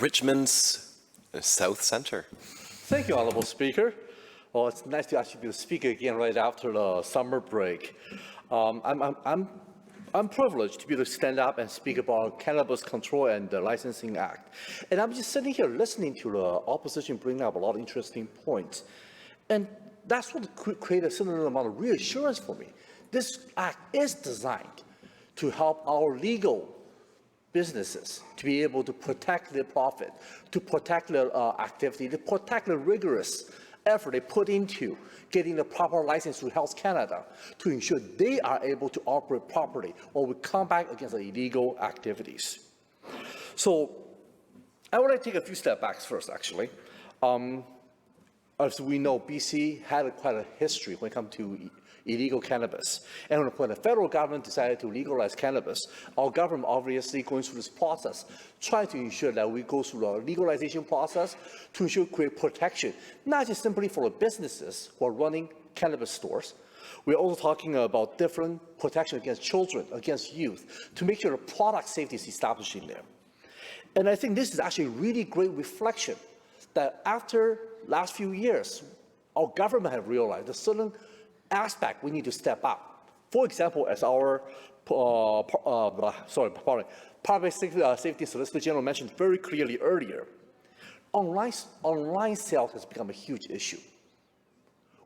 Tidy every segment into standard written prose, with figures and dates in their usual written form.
Richmond's South Centre. Thank you, Honourable Speaker. Well, it's nice to actually be the speaker again right after the summer break. I'm privileged to be able to stand up and speak about Cannabis Control and the Licensing Act. And I'm just sitting here listening to the opposition bring up a lot of interesting points. And that's what created a certain amount of reassurance for me. This act is designed to help our legal businesses to be able to protect their profit, to protect their activity, to protect the rigorous effort they put into getting the proper license through Health Canada to ensure they are able to operate properly or we combat against the illegal activities. So I want to take a few steps back first, actually. As we know, BC had quite a history when it comes to illegal cannabis. And when the federal government decided to legalize cannabis, our government obviously going through this process, trying to ensure that we go through the legalization process to ensure create protection, not just simply for the businesses who are running cannabis stores. We're also talking about different protection against children, against youth, to make sure the product safety is established in there. And I think this is actually a really great reflection that after last few years, our government have realized a certain aspect we need to step up. For example, as our Public Safety Solicitor General mentioned very clearly earlier, online sales has become a huge issue.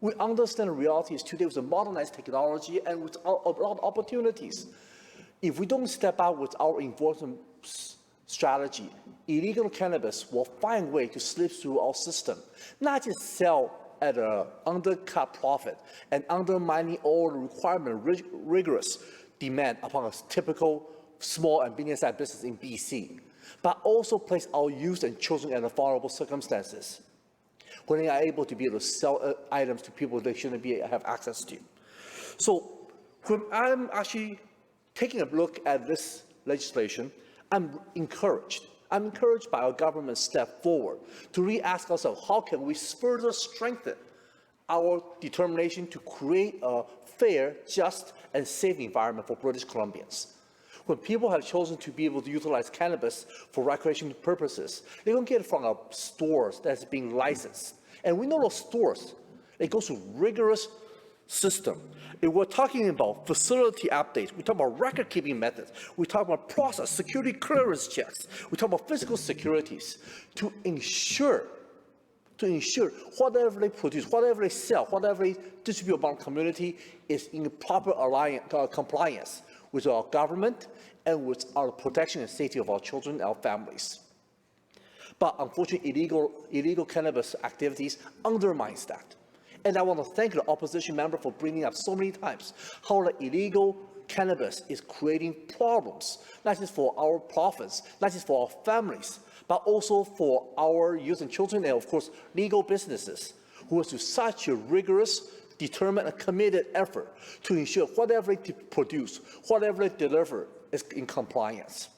We understand the reality is today with the modernized technology and with a lot of opportunities. If we don't step out with our enforcement strategy, illegal cannabis will find a way to slip through our system, not just sell at an undercut profit and undermining all the requirement, rigorous demand upon a typical small and medium-sized business in BC, but also place our youth and children in vulnerable circumstances when they are able to be able to sell items to people they shouldn't have access to. So when I'm actually taking a look at this legislation, I'm encouraged. I'm encouraged by our government's step forward to re-ask ourselves, how can we further strengthen our determination to create a fair, just, and safe environment for British Columbians? When people have chosen to be able to utilize cannabis for recreational purposes, they don't get it from stores that's being licensed. And we know those stores, it goes through rigorous system. If we're talking about facility updates, we talk about record-keeping methods, we talk about process, security clearance checks, we talk about physical securities to ensure whatever they produce, whatever they sell, whatever they distribute among the community is in proper compliance with our government and with our protection and safety of our children and our families. But unfortunately, illegal cannabis activities undermines that. And I want to thank the opposition member for bringing up so many times how the illegal cannabis is creating problems, not just for our province, not just for our families, but also for our youth and children, and of course, legal businesses who are to such a rigorous, determined, and committed effort to ensure whatever they produce, whatever they deliver is in compliance.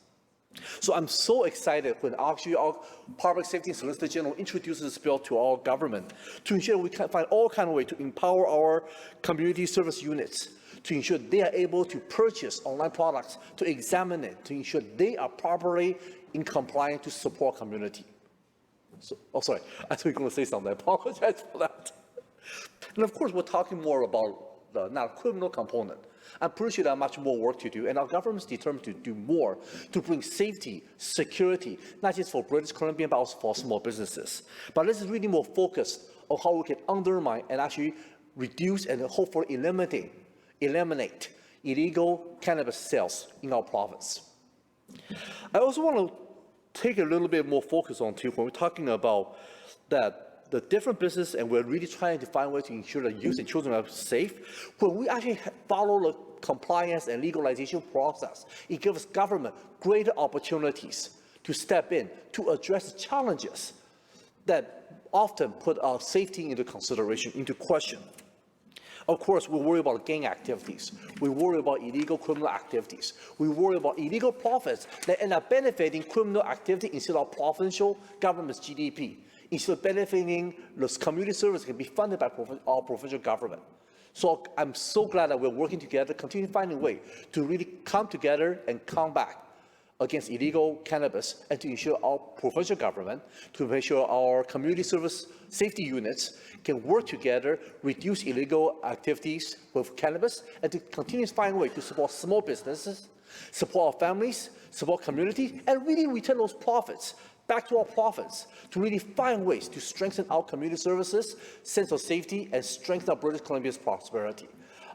So I'm so excited when actually our Public Safety Solicitor General introduces this bill to our government to ensure we can find all kinds of ways to empower our community service units to ensure they are able to purchase online products, to examine it, to ensure they are properly in compliance to support community. So, sorry, I thought you were going to say something. I apologize for that. And of course, we're talking more about the not criminal component. I'm pretty sure there's much more work to do, and our government is determined to do more to bring safety, security, not just for British Columbia, but also for small businesses. But this is really more focused on how we can undermine and actually reduce and hopefully eliminate illegal cannabis sales in our province. I also want to take a little bit more focus on too when we're talking about that the different business, and we're really trying to find ways to ensure that youth and children are safe. When we actually follow the compliance and legalization process, it gives government greater opportunities to step in to address challenges that often put our safety into consideration, into question. Of course, we worry about gang activities. We worry about illegal criminal activities. We worry about illegal profits that end up benefiting criminal activity instead of provincial government's GDP. Instead of benefiting the community service can be funded by our provincial government. So I'm so glad that we're working together, continue finding a way to really come together and combat against illegal cannabis and to ensure our provincial government, to make sure our community service safety units can work together, reduce illegal activities with cannabis, and to continue to find ways to support small businesses, support our families, support communities, and really return those profits back to our province to really find ways to strengthen our community services, sense of safety, and strengthen our British Columbia's prosperity.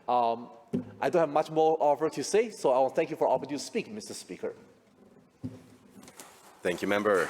I don't have much more offer to say, so I want to thank you for the opportunity to speak, Mr. Speaker. Thank you, Member.